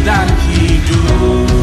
dan hidup.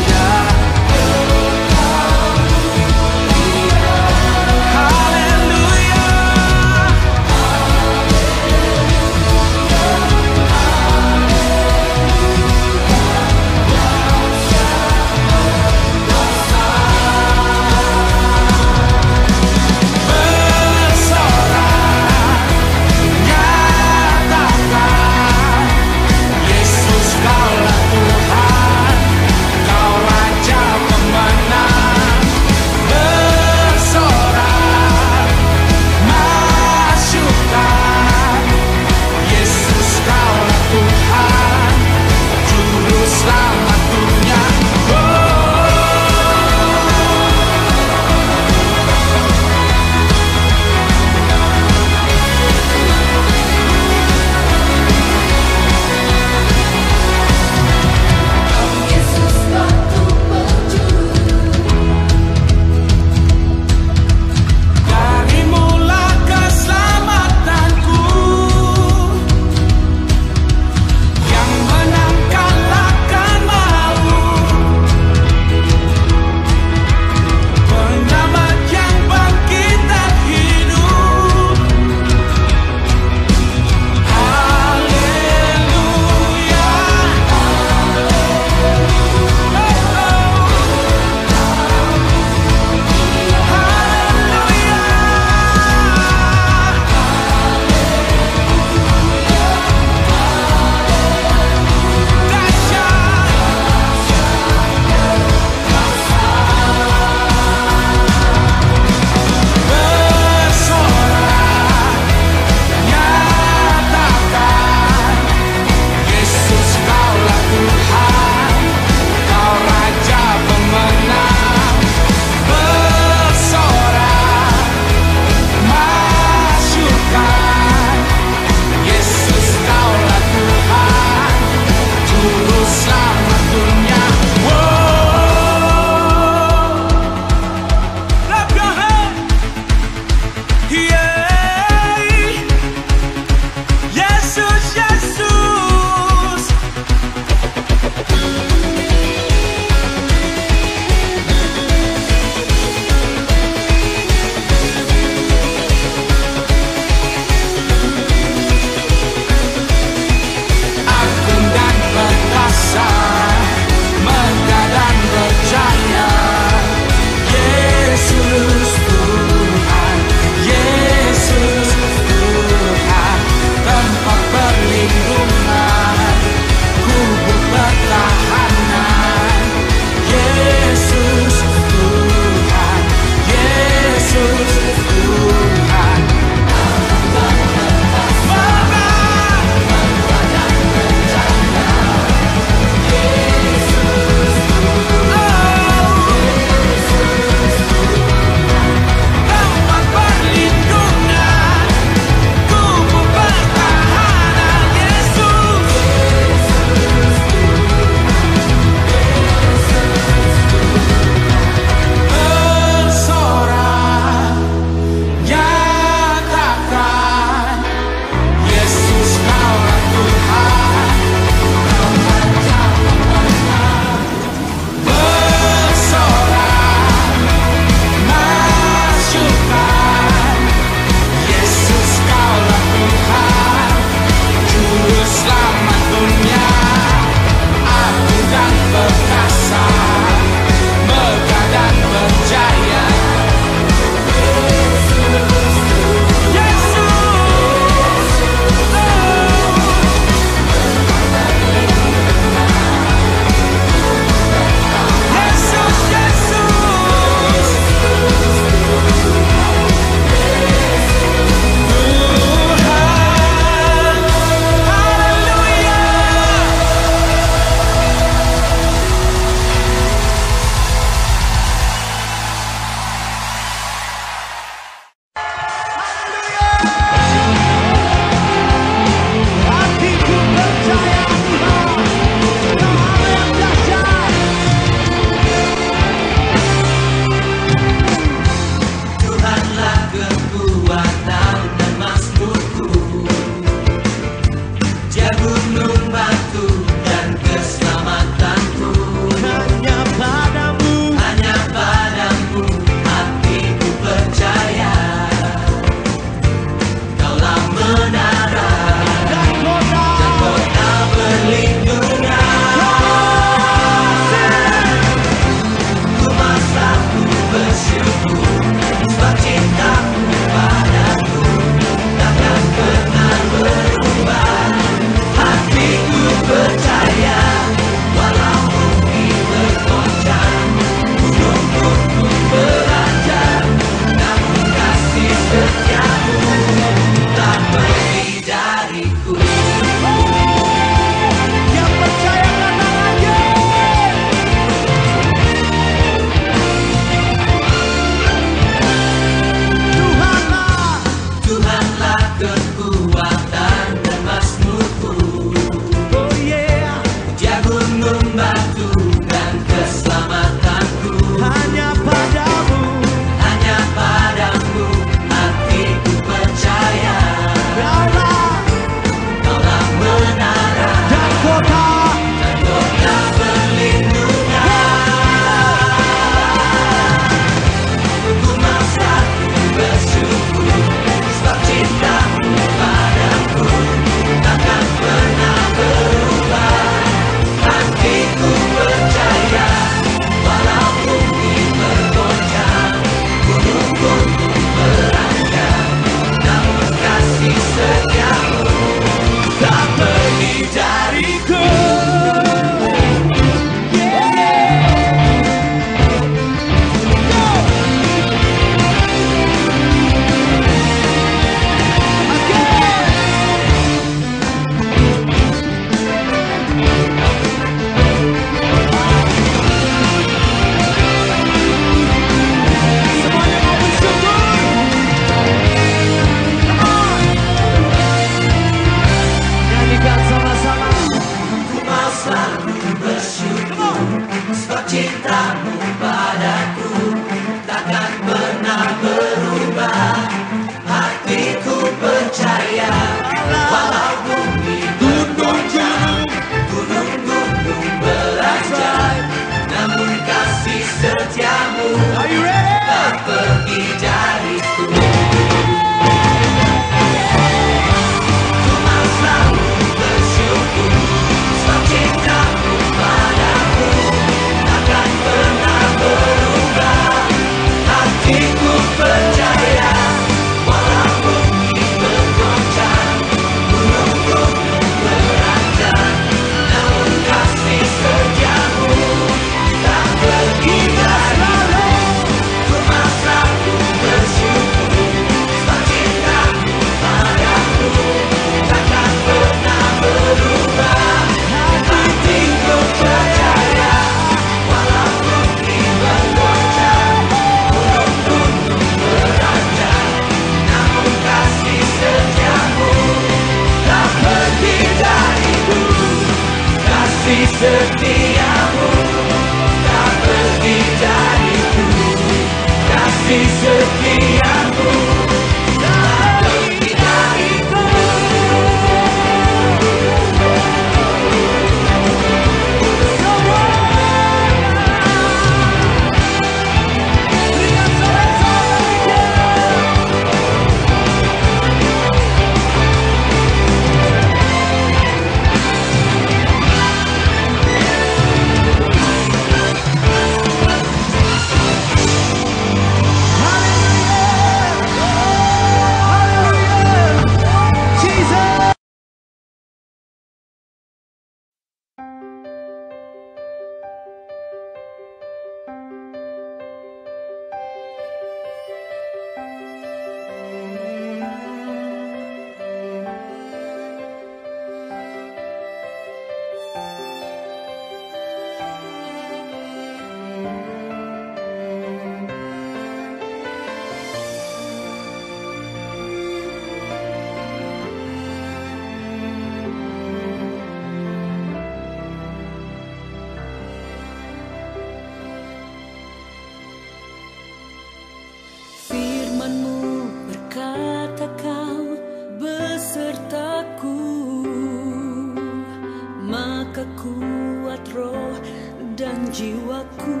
jiwaku.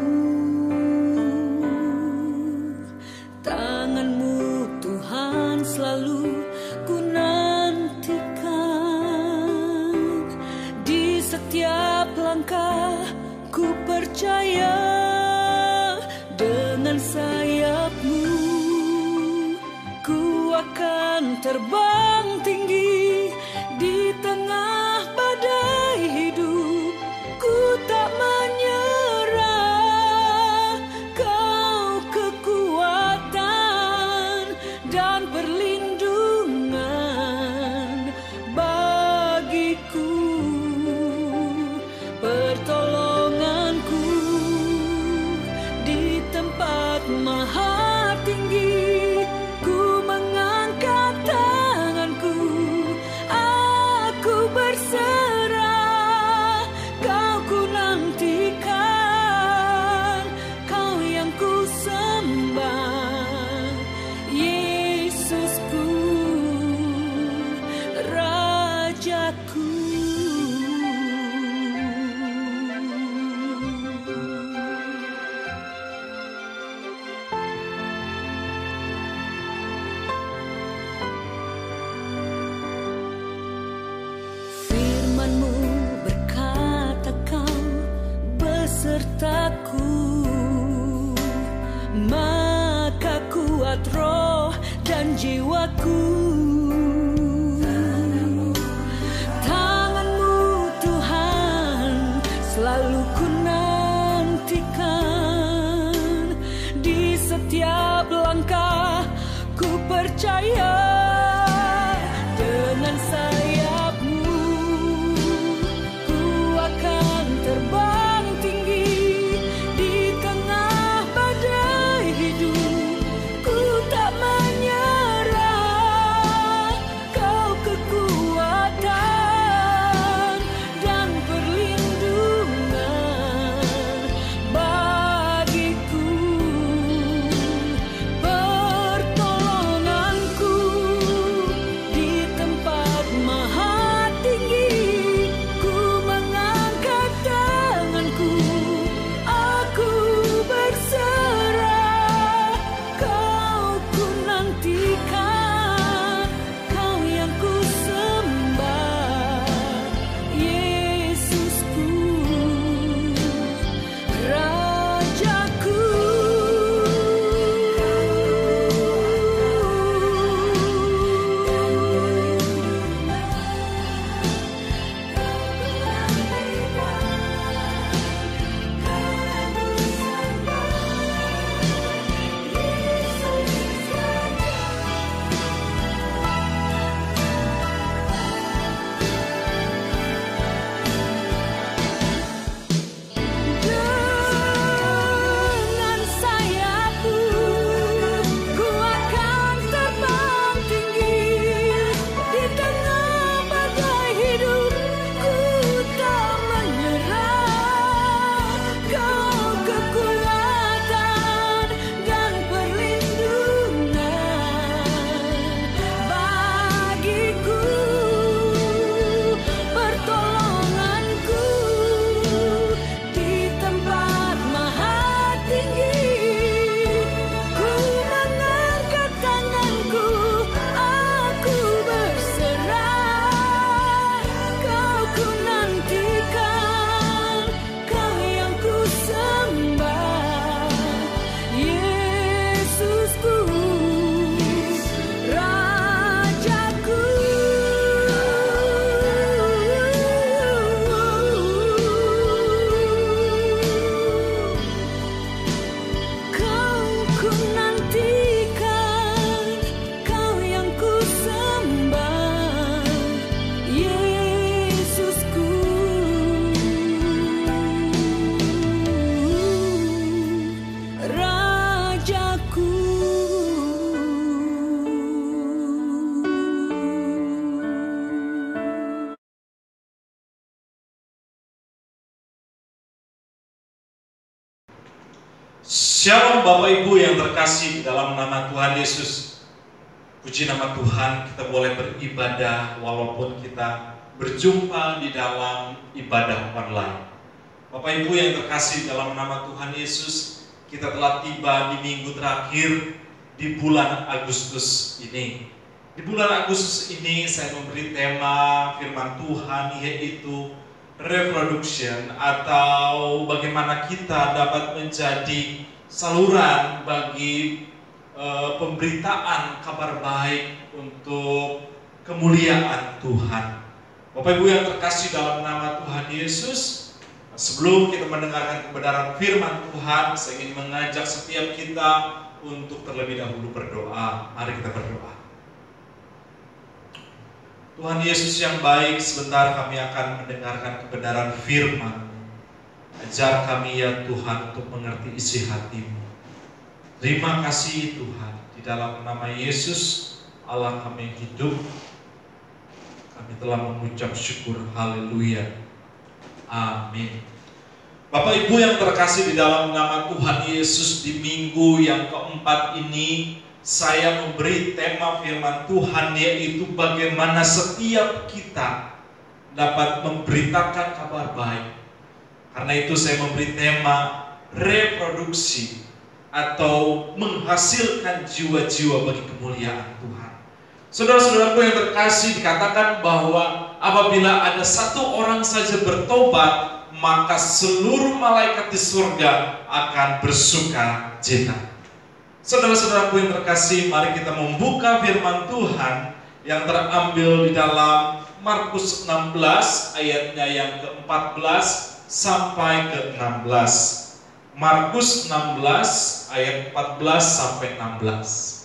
Tangan-Mu Tuhan selalu ku nantikan. Di setiap langkah ku percaya, dengan sayap-Mu ku akan terbang tinggi di tengah badai hidup. Ku tak menyerah, Kau kekuatan dan perlindungan bagiku, pertolonganku di tempat maha tinggi. Ku mengangkat tanganku, aku berserah. Kau ku nantikan, Kau yang ku sembah, Yesusku, Rajaku. Firman-Mu berkata, Kau besertaku, maka kuat roh dan jiwaku. Tangan-Mu Tuhan selalu ku nantikan. Di setiap langkah ku percaya, dengan sayap-Mu ku akan terbang tinggi di tengah badai hidup. Ku tak menyerah, Kau kekuatan dan perlindungan bagiku, pertolonganku Shalom Bapak Ibu yang terkasih di dalam nama Tuhan Yesus. Puji nama Tuhan, kita boleh beribadah walaupun kita berjumpa di dalam ibadah online. Bapak Ibu yang terkasih dalam nama Tuhan Yesus, kita telah tiba di minggu terakhir di bulan Agustus ini. Di bulan Agustus ini saya memberi tema firman Tuhan, yaitu reproduction, atau bagaimana kita dapat menjadi saluran bagi pemberitaan kabar baik untuk kemuliaan Tuhan. Bapak Ibu yang terkasih dalam nama Tuhan Yesus, sebelum kita mendengarkan kebenaran firman Tuhan, saya ingin mengajak setiap kita untuk terlebih dahulu berdoa. Mari kita berdoa. Tuhan Yesus yang baik, sebentar kami akan mendengarkan kebenaran firman. Ajar kami ya Tuhan untuk mengerti isi hati-Mu. Terima kasih Tuhan, di dalam nama Yesus Allah kami yang hidup, kami telah mengucap syukur. Haleluya. Amin. Bapak Ibu yang terkasih di dalam nama Tuhan Yesus, di minggu yang keempat ini saya memberi tema firman Tuhan, yaitu bagaimana setiap kita dapat memberitakan kabar baik. Karena itu saya memberi tema reproduksi atau menghasilkan jiwa-jiwa bagi kemuliaan Tuhan. Saudara-saudaraku yang terkasih, dikatakan bahwa apabila ada satu orang saja bertobat, maka seluruh malaikat di surga akan bersuka cita. Saudara-saudaraku yang terkasih, mari kita membuka firman Tuhan yang terambil di dalam Markus 16 ayatnya yang ke-14 sampai ke-16. Markus 16 ayat 14 sampai 16.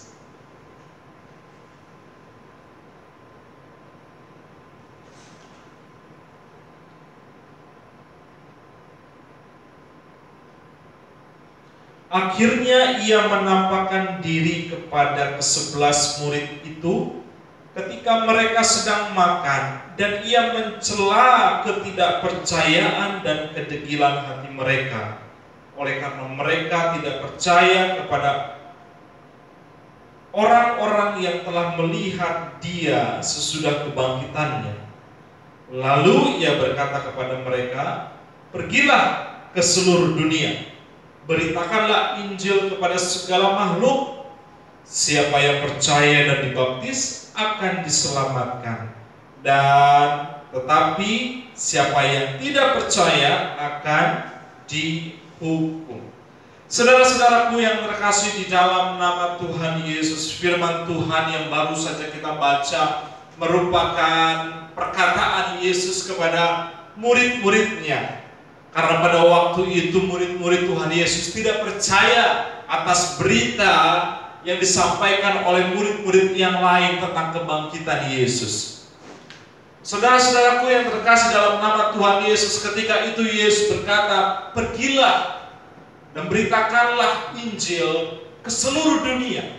Akhirnya ia menampakkan diri kepada ke-11 murid itu ketika mereka sedang makan, dan ia mencela ketidakpercayaan dan kedegilan hati mereka, oleh karena mereka tidak percaya kepada orang-orang yang telah melihat dia sesudah kebangkitannya. Lalu ia berkata kepada mereka, "Pergilah ke seluruh dunia, beritakanlah Injil kepada segala makhluk. Siapa yang percaya dan dibaptis akan diselamatkan, dan tetapi siapa yang tidak percaya akan dihukum." Saudara-saudaraku yang terkasih di dalam nama Tuhan Yesus, firman Tuhan yang baru saja kita baca merupakan perkataan Yesus kepada murid-muridnya. Karena pada waktu itu murid-murid Tuhan Yesus tidak percaya atas berita yang disampaikan oleh murid-murid yang lain tentang kebangkitan Yesus. Saudara-saudaraku yang terkasih dalam nama Tuhan Yesus, ketika itu Yesus berkata, "Pergilah dan beritakanlah Injil ke seluruh dunia."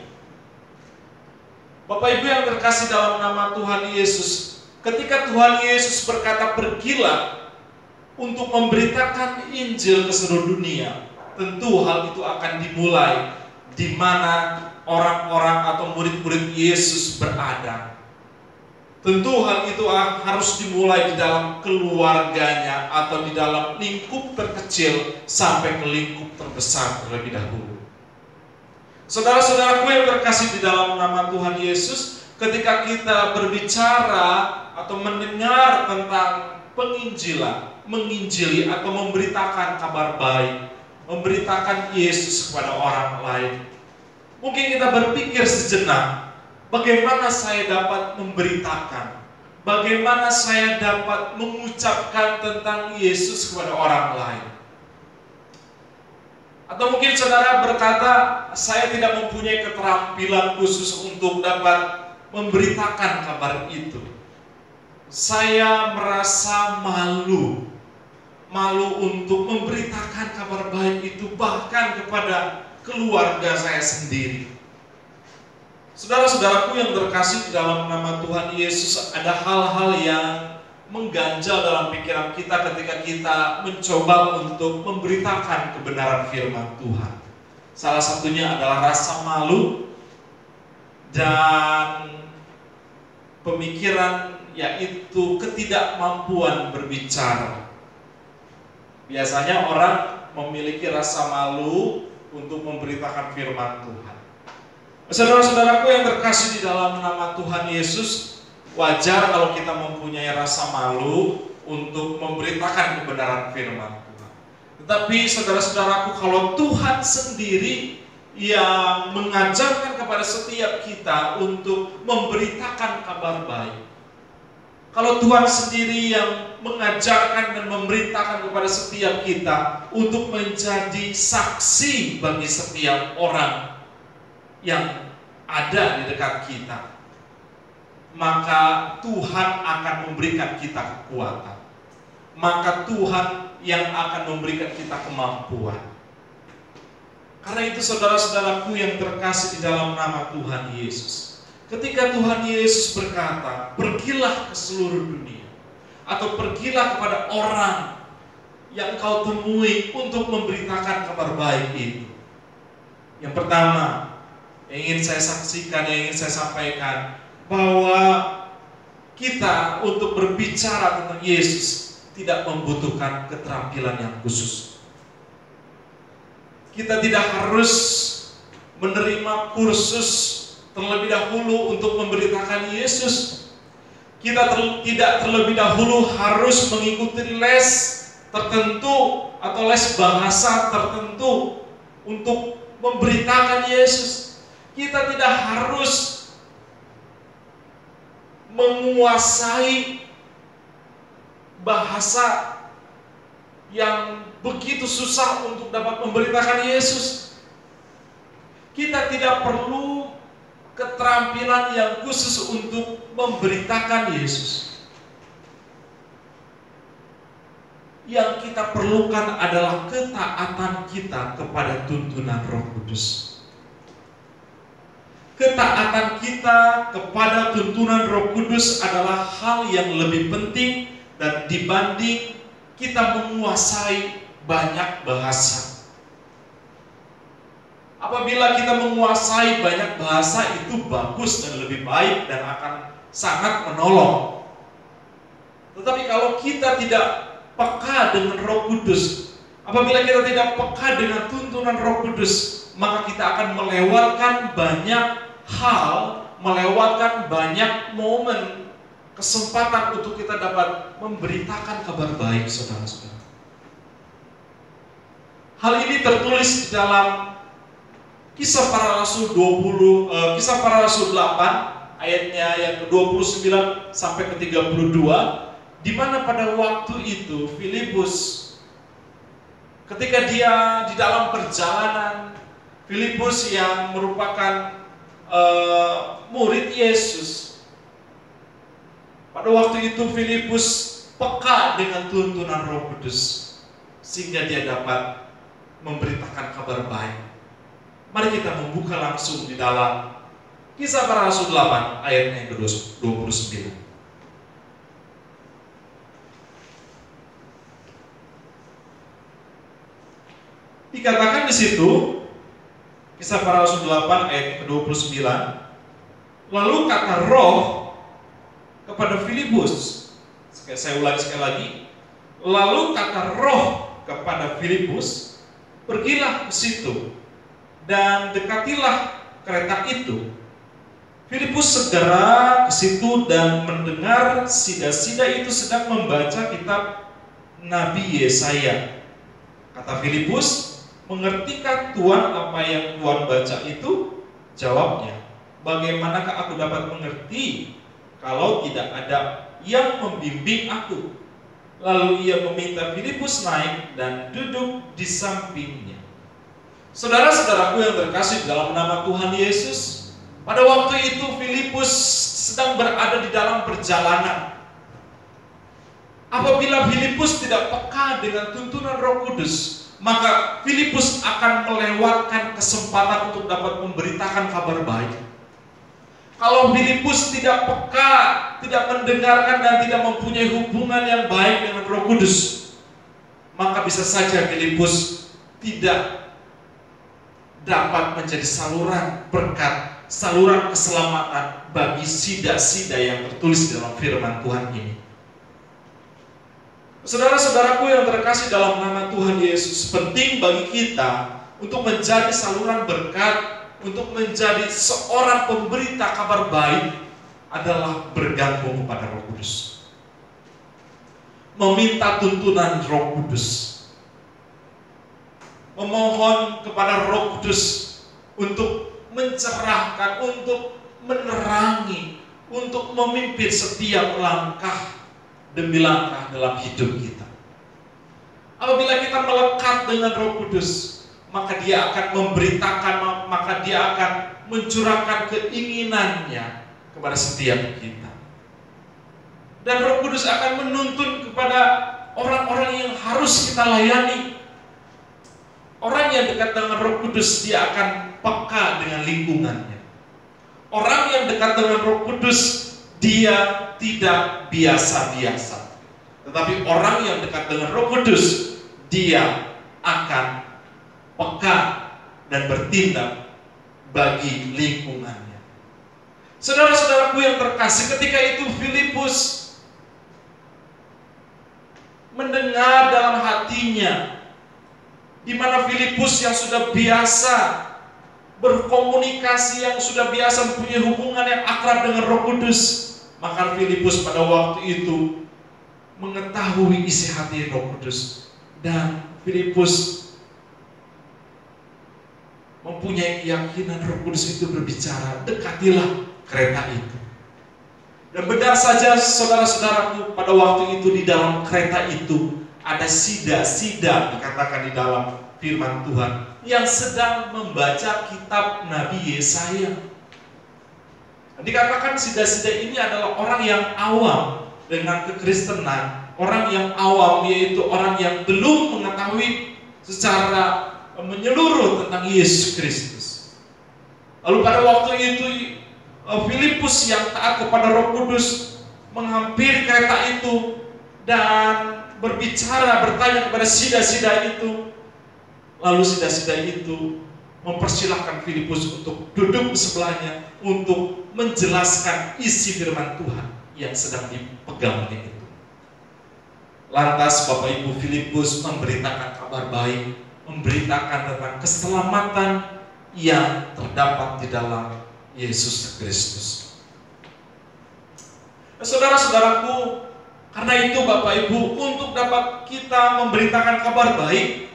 Bapak Ibu yang terkasih dalam nama Tuhan Yesus, ketika Tuhan Yesus berkata pergilah untuk memberitakan Injil ke seluruh dunia, tentu hal itu akan dimulai di mana orang-orang atau murid-murid Yesus berada. Tentu hal itu harus dimulai di dalam keluarganya atau di dalam lingkup terkecil sampai ke lingkup terbesar terlebih dahulu. Saudara-saudaraku yang terkasih di dalam nama Tuhan Yesus, ketika kita berbicara atau mendengar tentang penginjilan, menginjili atau memberitakan kabar baik, memberitakan Yesus kepada orang lain, mungkin kita berpikir sejenak, bagaimana saya dapat memberitakan, bagaimana saya dapat mengucapkan tentang Yesus kepada orang lain. Atau mungkin saudara berkata, saya tidak mempunyai keterampilan khusus untuk dapat memberitakan kabar itu. Saya merasa malu untuk memberitakan kabar baik itu bahkan kepada keluarga saya sendiri. Saudara-saudaraku yang terkasih di dalam nama Tuhan Yesus, ada hal-hal yang mengganjal dalam pikiran kita ketika kita mencoba untuk memberitakan kebenaran firman Tuhan. Salah satunya adalah rasa malu dan pemikiran, yaitu ketidakmampuan berbicara. Biasanya orang memiliki rasa malu untuk memberitakan firman Tuhan. Saudara-saudaraku yang terkasih di dalam nama Tuhan Yesus, wajar kalau kita mempunyai rasa malu untuk memberitakan kebenaran firman Tuhan. Tetapi saudara-saudaraku, kalau Tuhan sendiri yang mengajarkan kepada setiap kita untuk memberitakan kabar baik, kalau Tuhan sendiri yang mengajarkan dan memberitakan kepada setiap kita untuk menjadi saksi bagi setiap orang yang ada di dekat kita, maka Tuhan akan memberikan kita kekuatan. Maka Tuhan yang akan memberikan kita kemampuan. Karena itu saudara-saudaraku yang terkasih di dalam nama Tuhan Yesus, ketika Tuhan Yesus berkata, pergilah ke seluruh dunia, atau pergilah kepada orang yang kau temui untuk memberitakan kabar baik itu. Yang pertama, yang ingin saya saksikan, yang ingin saya sampaikan, bahwa kita untuk berbicara tentang Yesus tidak membutuhkan keterampilan yang khusus. Kita tidak harus menerima kursus terlebih dahulu untuk memberitakan Yesus. Kita tidak terlebih dahulu harus mengikuti les tertentu atau les bahasa tertentu untuk memberitakan Yesus. Kita tidak harus menguasai bahasa yang begitu susah untuk dapat memberitakan Yesus. Kita tidak perlu keterampilan yang khusus untuk memberitakan Yesus. Yang kita perlukan adalah ketaatan kita kepada tuntunan Roh Kudus. Ketaatan kita kepada tuntunan Roh Kudus adalah hal yang lebih penting dan dibanding kita menguasai banyak bahasa. Apabila kita menguasai banyak bahasa, itu bagus dan lebih baik dan akan sangat menolong. Tetapi kalau kita tidak peka dengan Roh Kudus, apabila kita tidak peka dengan tuntunan Roh Kudus, maka kita akan melewatkan banyak hal, melewatkan banyak momen, kesempatan untuk kita dapat memberitakan kabar baik, saudara-saudara. Hal ini tertulis di dalam Kisah Para Rasul 8 ayatnya yang ke-29 sampai ke-32, di mana pada waktu itu Filipus, ketika dia di dalam perjalanan, Filipus yang merupakan murid Yesus, pada waktu itu Filipus peka dengan tuntunan Roh Kudus sehingga dia dapat memberitakan kabar baik. Mari kita membuka langsung di dalam Kisah Para Rasul 8 ayatnya yang ke-29. Dikatakan di situ, Kisah Para Rasul 8 ayat ke-29, lalu kata Roh kepada Filipus, saya ulangi sekali lagi, lalu kata Roh kepada Filipus, pergilah ke situ dan dekatilah kereta itu. Filipus segera ke situ dan mendengar sida-sida itu sedang membaca kitab Nabi Yesaya. Kata Filipus, mengertikah Tuhan apa yang Tuhan baca itu? Jawabnya, bagaimanakah aku dapat mengerti kalau tidak ada yang membimbing aku? Lalu ia meminta Filipus naik dan duduk di sampingnya. Saudara-saudaraku yang terkasih dalam nama Tuhan Yesus, pada waktu itu Filipus sedang berada di dalam perjalanan. Apabila Filipus tidak peka dengan tuntunan Roh Kudus, maka Filipus akan melewatkan kesempatan untuk dapat memberitakan kabar baik. Kalau Filipus tidak peka, tidak mendengarkan dan tidak mempunyai hubungan yang baik dengan Roh Kudus, maka bisa saja Filipus tidak dapat menjadi saluran berkat, saluran keselamatan bagi sida-sida yang tertulis dalam firman Tuhan ini. Saudara-saudaraku yang terkasih dalam nama Tuhan Yesus, penting bagi kita untuk menjadi saluran berkat, untuk menjadi seorang pemberita kabar baik adalah bergantung kepada Roh Kudus. Meminta tuntunan Roh Kudus. Memohon kepada Roh Kudus untuk mencerahkan, untuk menerangi, untuk memimpin setiap langkah demi langkah dalam hidup kita. Apabila kita melekat dengan Roh Kudus, maka Dia akan memberitakan, maka Dia akan mencurahkan keinginannya kepada setiap kita. Dan Roh Kudus akan menuntun kepada orang-orang yang harus kita layani. Orang yang dekat dengan Roh Kudus, dia akan peka dengan lingkungannya. Orang yang dekat dengan Roh Kudus, dia tidak biasa-biasa. Tetapi orang yang dekat dengan Roh Kudus, dia akan peka dan bertindak bagi lingkungannya. Saudara-saudaraku yang terkasih, ketika itu Filipus mendengar dalam hatinya, di mana Filipus yang sudah biasa berkomunikasi, yang sudah biasa mempunyai hubungan yang akrab dengan Roh Kudus, maka Filipus pada waktu itu mengetahui isi hati Roh Kudus, dan Filipus mempunyai keyakinan Roh Kudus itu berbicara, dekatilah kereta itu. Dan benar saja saudara-saudaraku, pada waktu itu di dalam kereta itu ada sida-sida, dikatakan di dalam firman Tuhan, yang sedang membaca kitab Nabi Yesaya. Dikatakan sida-sida ini adalah orang yang awam dengan kekristenan, orang yang awam, yaitu orang yang belum mengetahui secara menyeluruh tentang Yesus Kristus. Lalu pada waktu itu Filipus yang taat kepada Roh Kudus menghampiri kereta itu dan berbicara, bertanya kepada sida-sida itu. Lalu sida-sida itu mempersilahkan Filipus untuk duduk di sebelahnya untuk menjelaskan isi firman Tuhan yang sedang dipegangnya itu. Lantas Bapak Ibu, Filipus memberitakan kabar baik, memberitakan tentang keselamatan yang terdapat di dalam Yesus Kristus. Saudara-saudaraku, karena itu Bapak Ibu, untuk dapat kita memberitakan kabar baik,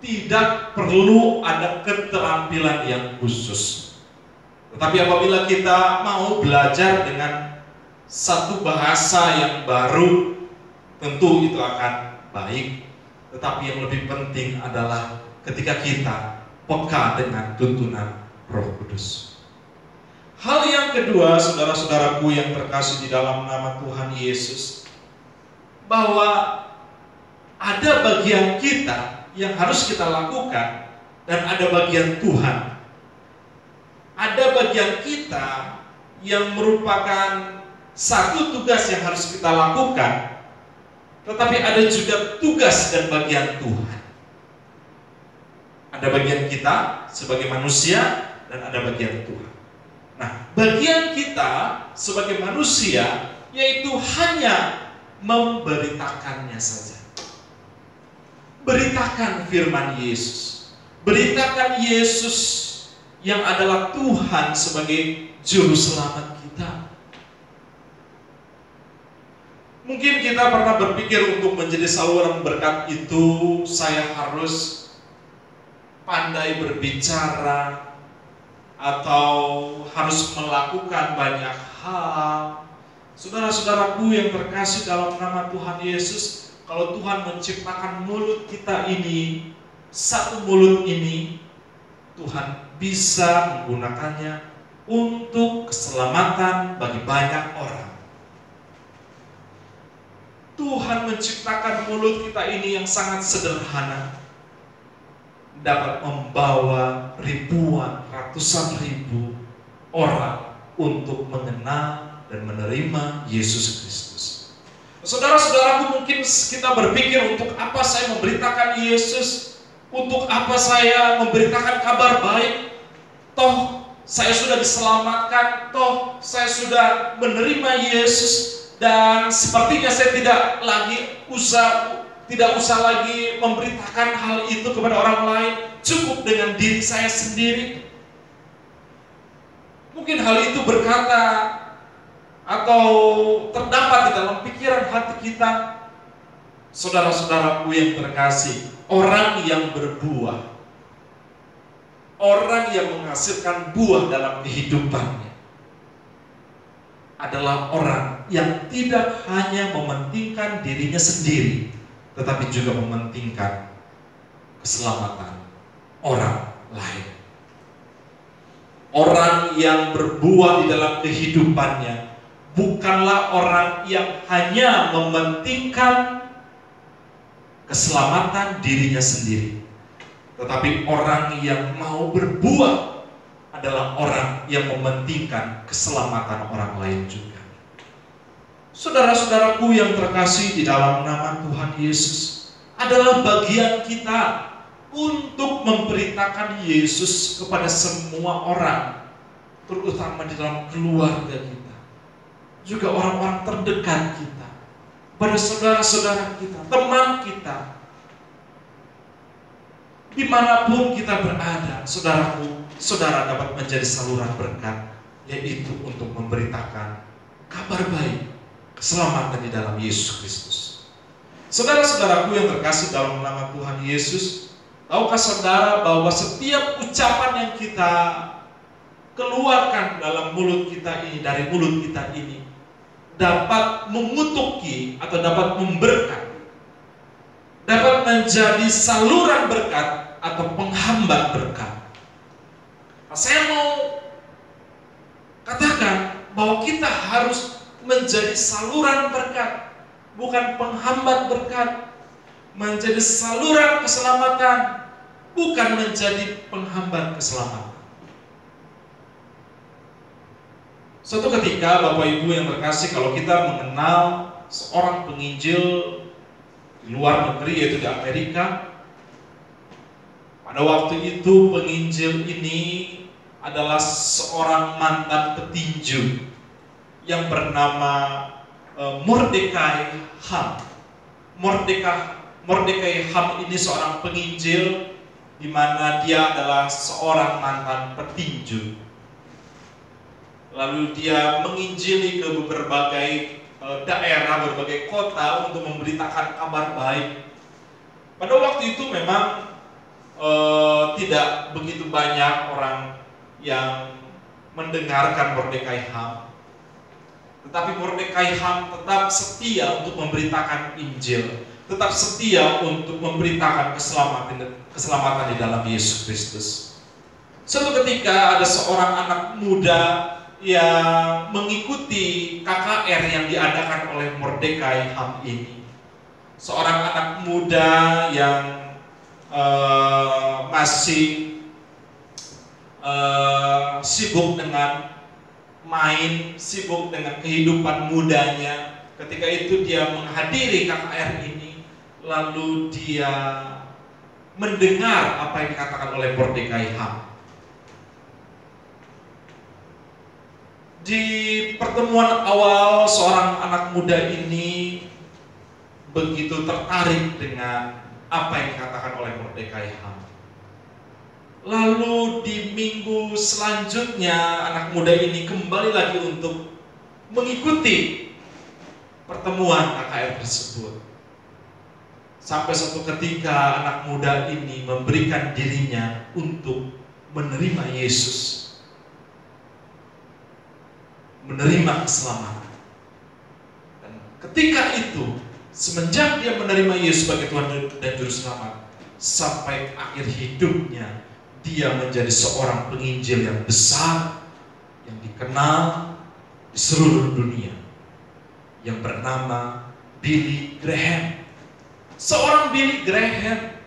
tidak perlu ada keterampilan yang khusus. Tetapi apabila kita mau belajar dengan satu bahasa yang baru, tentu itu akan baik. Tetapi yang lebih penting adalah ketika kita peka dengan tuntunan Roh Kudus. Hal yang kedua, saudara-saudaraku yang terkasih di dalam nama Tuhan Yesus, bahwa ada bagian kita yang harus kita lakukan dan ada bagian Tuhan. Ada bagian kita yang merupakan satu tugas yang harus kita lakukan, tetapi ada juga tugas dan bagian Tuhan. Ada bagian kita sebagai manusia dan ada bagian Tuhan. Nah, bagian kita sebagai manusia yaitu hanya memberitakannya saja. Beritakan firman Yesus. Beritakan Yesus yang adalah Tuhan sebagai juru selamat kita. Mungkin kita pernah berpikir untuk menjadi saluran berkat itu saya harus pandai berbicara atau harus melakukan banyak hal. Saudara-saudaraku yang terkasih dalam nama Tuhan Yesus, kalau Tuhan menciptakan mulut kita ini, satu mulut ini, Tuhan bisa menggunakannya untuk keselamatan bagi banyak orang. Tuhan menciptakan mulut kita ini yang sangat sederhana, dapat membawa ribuan, ratusan ribu orang untuk mengenal dan menerima Yesus Kristus. Saudara-saudaraku, mungkin kita berpikir, untuk apa saya memberitakan Yesus? Untuk apa saya memberitakan kabar baik? Toh saya sudah diselamatkan, toh saya sudah menerima Yesus, dan sepertinya saya tidak usah lagi memberitakan hal itu kepada orang lain, cukup dengan diri saya sendiri. Mungkin hal itu berkata atau terdapat di dalam pikiran hati kita. Saudara-saudaraku yang terkasih, orang yang berbuah, orang yang menghasilkan buah dalam kehidupannya adalah orang yang tidak hanya mementingkan dirinya sendiri, tetapi juga mementingkan keselamatan orang lain. Orang yang berbuah di dalam kehidupannya bukanlah orang yang hanya mementingkan keselamatan dirinya sendiri, tetapi orang yang mau berbuah adalah orang yang mementingkan keselamatan orang lain juga. Saudara-saudaraku yang terkasih di dalam nama Tuhan Yesus, adalah bagian kita untuk memberitakan Yesus kepada semua orang, terutama di dalam keluarga kita, juga orang-orang terdekat kita, pada saudara-saudara kita, teman kita, dimanapun kita berada. Saudaraku, saudara dapat menjadi saluran berkat, yaitu untuk memberitakan kabar baik, keselamatan di dalam Yesus Kristus. Saudara-saudaraku yang terkasih dalam nama Tuhan Yesus, tahukah saudara bahwa setiap ucapan yang kita keluarkan dalam mulut kita ini, dari mulut kita ini, dapat mengutuki atau dapat memberkat, dapat menjadi saluran berkat atau penghambat berkat. Nah, saya mau katakan bahwa kita harus menjadi saluran berkat, bukan penghambat berkat. Menjadi saluran keselamatan, bukan menjadi penghambat keselamatan. Suatu ketika, Bapak Ibu yang terkasih, kalau kita mengenal seorang penginjil di luar negeri, yaitu di Amerika, pada waktu itu penginjil ini adalah seorang mantan petinju yang bernama Mordecai Ham. Mordecai Ham ini seorang penginjil di mana dia adalah seorang mantan petinju. Lalu dia menginjili ke berbagai daerah, berbagai kota untuk memberitakan kabar baik. Pada waktu itu memang tidak begitu banyak orang yang mendengarkan Mordecai Ham. Tetapi Mordecai Ham tetap setia untuk memberitakan Injil, tetap setia untuk memberitakan keselamatan di dalam Yesus Kristus. Suatu ketika ada seorang anak muda yang mengikuti KKR yang diadakan oleh Mordecai Ham ini. Seorang anak muda yang masih sibuk dengan main, sibuk dengan kehidupan mudanya. Ketika itu dia menghadiri KKR ini, lalu dia mendengar apa yang dikatakan oleh Mordecai Ham. Di pertemuan awal, seorang anak muda ini begitu tertarik dengan apa yang dikatakan oleh Mordecai Ham. Lalu di minggu selanjutnya, anak muda ini kembali lagi untuk mengikuti pertemuan KKR tersebut. Sampai suatu ketika anak muda ini memberikan dirinya untuk menerima Yesus, menerima keselamatan. Dan ketika itu, semenjak dia menerima Yesus sebagai Tuhan dan Juru Selamat, sampai akhir hidupnya dia menjadi seorang penginjil yang besar, yang dikenal di seluruh dunia, yang bernama Billy Graham. Seorang Billy Graham,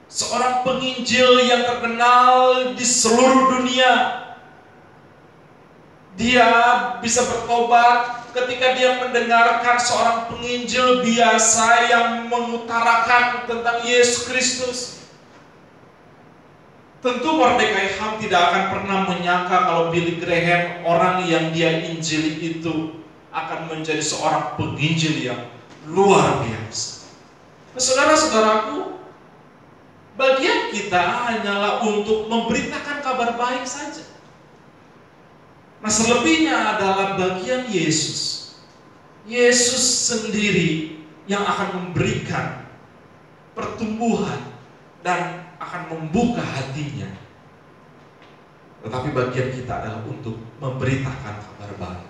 seorang penginjil yang terkenal di seluruh dunia. Dia bisa bertobat ketika dia mendengarkan seorang penginjil biasa yang mengutarakan tentang Yesus Kristus. Tentu Mordecai Ham tidak akan pernah menyangka kalau Billy Graham, orang yang dia injili itu, akan menjadi seorang penginjil yang luar biasa. Nah, saudara-saudaraku, bagian kita hanyalah untuk memberitakan kabar baik saja. Nah, selebihnya adalah bagian Yesus. Yesus sendiri yang akan memberikan pertumbuhan dan akan membuka hatinya. Tetapi bagian kita adalah untuk memberitakan kabar baik.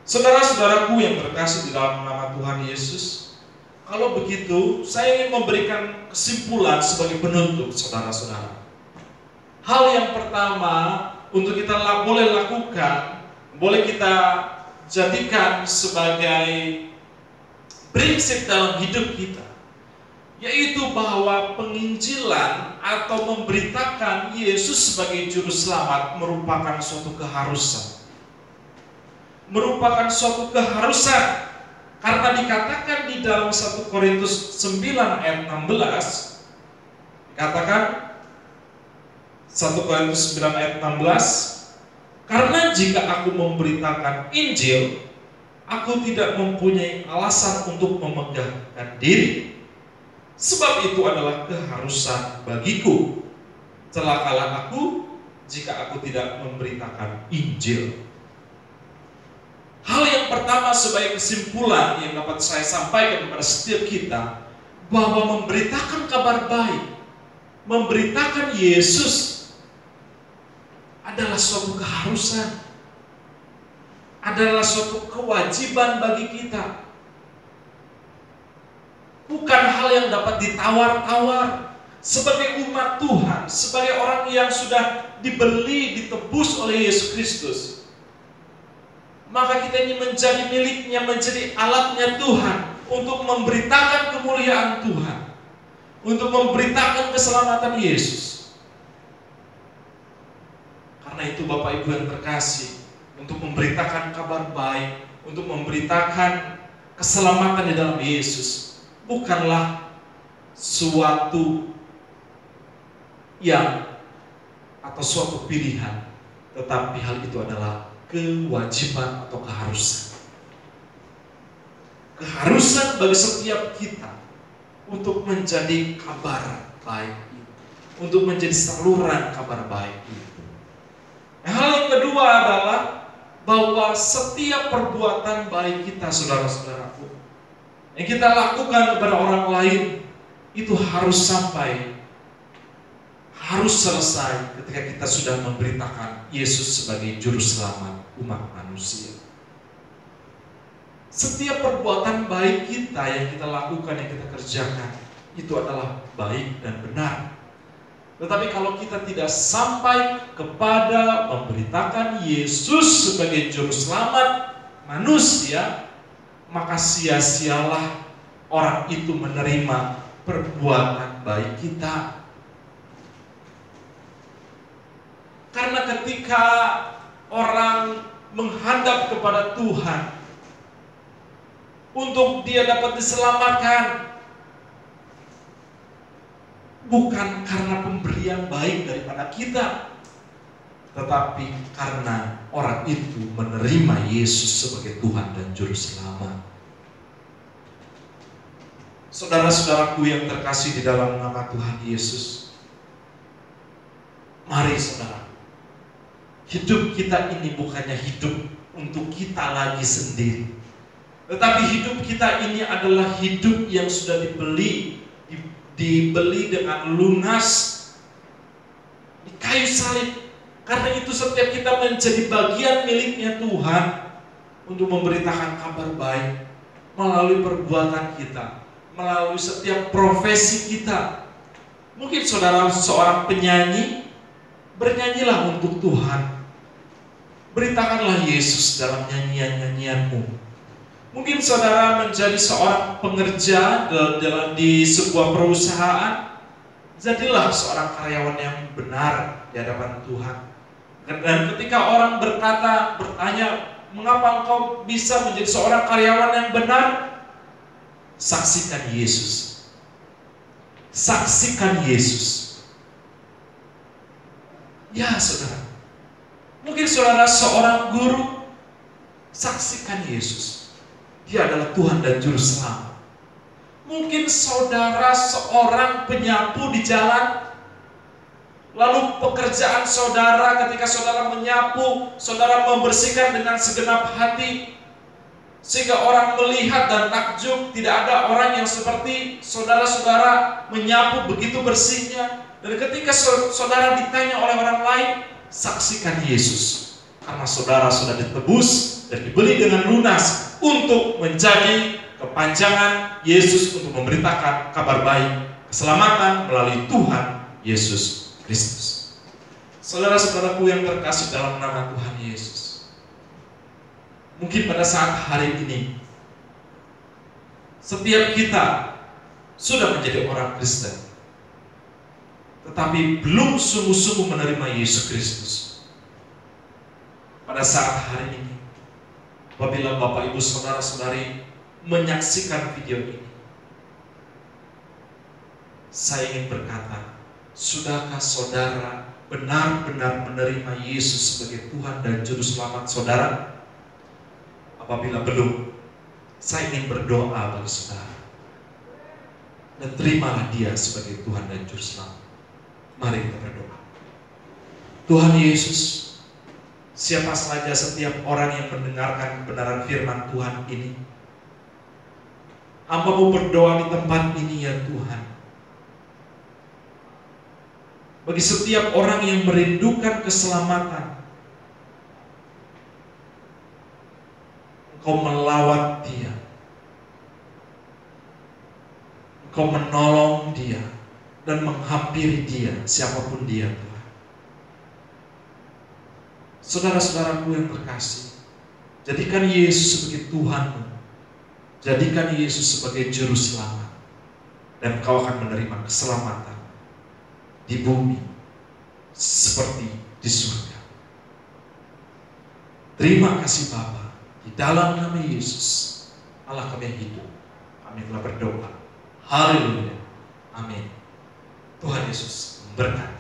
Saudara-saudaraku yang terkasih di dalam nama Tuhan Yesus, kalau begitu saya ingin memberikan kesimpulan sebagai penutup, saudara-saudara. Hal yang pertama untuk kita boleh lakukan, boleh kita jadikan sebagai prinsip dalam hidup kita, yaitu bahwa penginjilan atau memberitakan Yesus sebagai juru selamat merupakan suatu keharusan. Merupakan suatu keharusan karena dikatakan di dalam 1 Korintus 9 ayat 16, dikatakan 1 Korintus 9 ayat 16, karena jika aku memberitakan Injil, aku tidak mempunyai alasan untuk memegahkan diri. Sebab itu adalah keharusan bagiku. Celakalah aku jika aku tidak memberitakan Injil. Hal yang pertama sebagai kesimpulan yang dapat saya sampaikan kepada setiap kita, bahwa memberitakan kabar baik, memberitakan Yesus adalah suatu keharusan, adalah suatu kewajiban bagi kita. Bukan hal yang dapat ditawar-tawar. Sebagai umat Tuhan, sebagai orang yang sudah dibeli, ditebus oleh Yesus Kristus, maka kita ini menjadi miliknya, menjadi alatnya Tuhan untuk memberitakan kemuliaan Tuhan, untuk memberitakan keselamatan Yesus. Karena itu Bapak Ibu yang terkasih, untuk memberitakan kabar baik, untuk memberitakan keselamatan di dalam Yesus, bukanlah suatu yang atau suatu pilihan, tetapi hal itu adalah kewajiban atau keharusan. Keharusan bagi setiap kita untuk menjadi kabar baik itu, untuk menjadi saluran kabar baik itu. Hal yang kedua adalah bahwa setiap perbuatan baik kita, saudara-saudaraku, yang kita lakukan kepada orang lain, itu harus sampai, harus selesai ketika kita sudah memberitakan Yesus sebagai juru selamat umat manusia. Setiap perbuatan baik kita yang kita lakukan, yang kita kerjakan, itu adalah baik dan benar. Tetapi kalau kita tidak sampai kepada memberitakan Yesus sebagai juru selamat manusia, maka sia-sialah orang itu menerima perbuatan baik kita. Karena ketika orang menghadap kepada Tuhan untuk dia dapat diselamatkan, bukan karena pemberian baik daripada kita, tetapi karena orang itu menerima Yesus sebagai Tuhan dan Juru Selamat. Saudara-saudaraku yang terkasih di dalam nama Tuhan Yesus, mari saudara, hidup kita ini bukannya hidup untuk kita lagi sendiri, tetapi hidup kita ini adalah hidup yang sudah dibeli dengan lunas di kayu salib. Karena itu setiap kita menjadi bagian miliknya Tuhan untuk memberitakan kabar baik melalui perbuatan kita, melalui setiap profesi kita. Mungkin saudara seorang penyanyi, bernyanyilah untuk Tuhan. Beritakanlah Yesus dalam nyanyian-nyanyianmu. Mungkin saudara menjadi seorang pengerja di sebuah perusahaan, jadilah seorang karyawan yang benar di hadapan Tuhan. Dan ketika orang bertanya, mengapa engkau bisa menjadi seorang karyawan yang benar? Saksikan Yesus. Saksikan Yesus. Ya saudara, mungkin saudara seorang guru, saksikan Yesus. Dia adalah Tuhan dan Juru Selamat. Mungkin saudara seorang penyapu di jalan, lalu pekerjaan saudara ketika saudara menyapu, saudara membersihkan dengan segenap hati, sehingga orang melihat dan takjub. Tidak ada orang yang seperti saudara-saudara menyapu begitu bersihnya. Dan ketika saudara ditanya oleh orang lain, saksikan Yesus. Karena saudara sudah ditebus dan dibeli dengan lunas untuk menjadi kepanjangan Yesus, untuk memberitakan kabar baik keselamatan melalui Tuhan Yesus Kristus. Saudara-saudaraku yang terkasih dalam nama Tuhan Yesus, mungkin pada saat hari ini setiap kita sudah menjadi orang Kristen, tetapi belum sungguh-sungguh menerima Yesus Kristus. Pada saat hari ini, apabila Bapak Ibu Saudara-saudari menyaksikan video ini, saya ingin berkata, sudahkah saudara benar-benar menerima Yesus sebagai Tuhan dan Juru Selamat saudara? Apabila belum, saya ingin berdoa bagi saudara, dan terimalah Dia sebagai Tuhan dan Juru Selamat. Mari kita berdoa. Tuhan Yesus, siapa saja setiap orang yang mendengarkan kebenaran firman Tuhan ini, hamba mau berdoa di tempat ini ya Tuhan, bagi setiap orang yang merindukan keselamatan, Engkau melawat dia, Engkau menolong dia dan menghampiri dia, siapapun dia Tuhan. Saudara-saudaraku yang terkasih, jadikan Yesus sebagai Tuhanmu, jadikan Yesus sebagai Juru Selamat, dan Kau akan menerima keselamatan di bumi seperti di surga. Terima kasih Bapa, di dalam nama Yesus Allah kami hidup, kami telah berdoa. Haleluya, amin. Tuhan Yesus memberkati.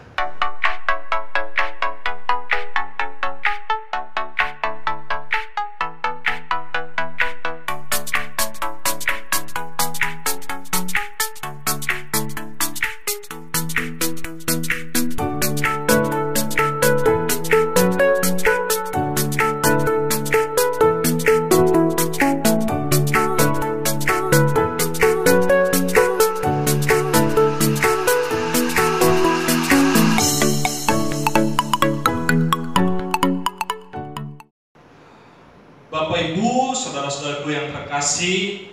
Bapak Ibu, saudara-saudaraku yang terkasih,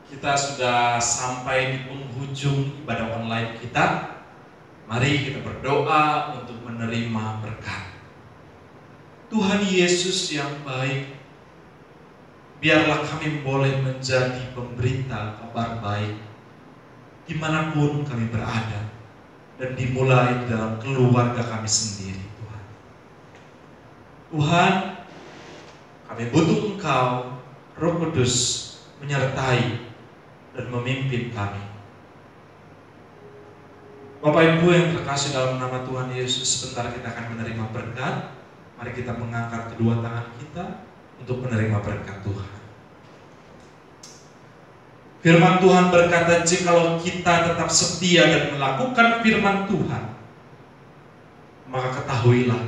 kita sudah sampai di penghujung ibadah online kita. Mari kita berdoa untuk menerima berkat. Tuhan Yesus yang baik, biarlah kami boleh menjadi pemberita kabar baik dimanapun kami berada, dan dimulai dalam keluarga kami sendiri Tuhan. Tuhan, kami butuh Engkau, Roh Kudus, menyertai dan memimpin kami. Bapak Ibu yang terkasih dalam nama Tuhan Yesus, sebentar kita akan menerima berkat. Mari kita mengangkat kedua tangan kita untuk menerima berkat Tuhan. Firman Tuhan berkata, jikalau kita tetap setia dan melakukan firman Tuhan, maka ketahuilah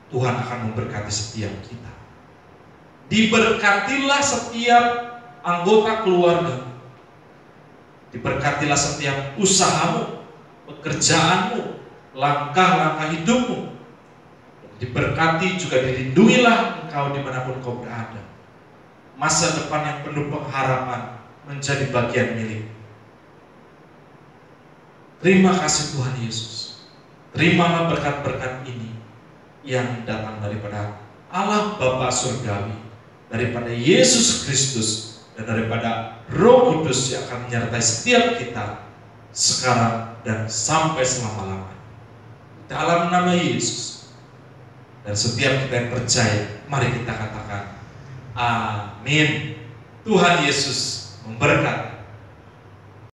Tuhan akan memberkati setiap kita. Diberkatilah setiap anggota keluarga, diberkatilah setiap usahamu, pekerjaanmu, langkah-langkah hidupmu. Diberkati juga dilindungilah engkau dimanapun kau berada. Masa depan yang penuh pengharapan menjadi bagian milik. Terima kasih Tuhan Yesus. Terimalah berkat-berkat ini yang datang daripada Allah Bapa Surgawi, daripada Yesus Kristus, dan daripada Roh Kudus yang akan menyertai setiap kita sekarang dan sampai selama-lamanya. Dalam nama Yesus, dan setiap kita yang percaya, mari kita katakan amin. Tuhan Yesus memberkati.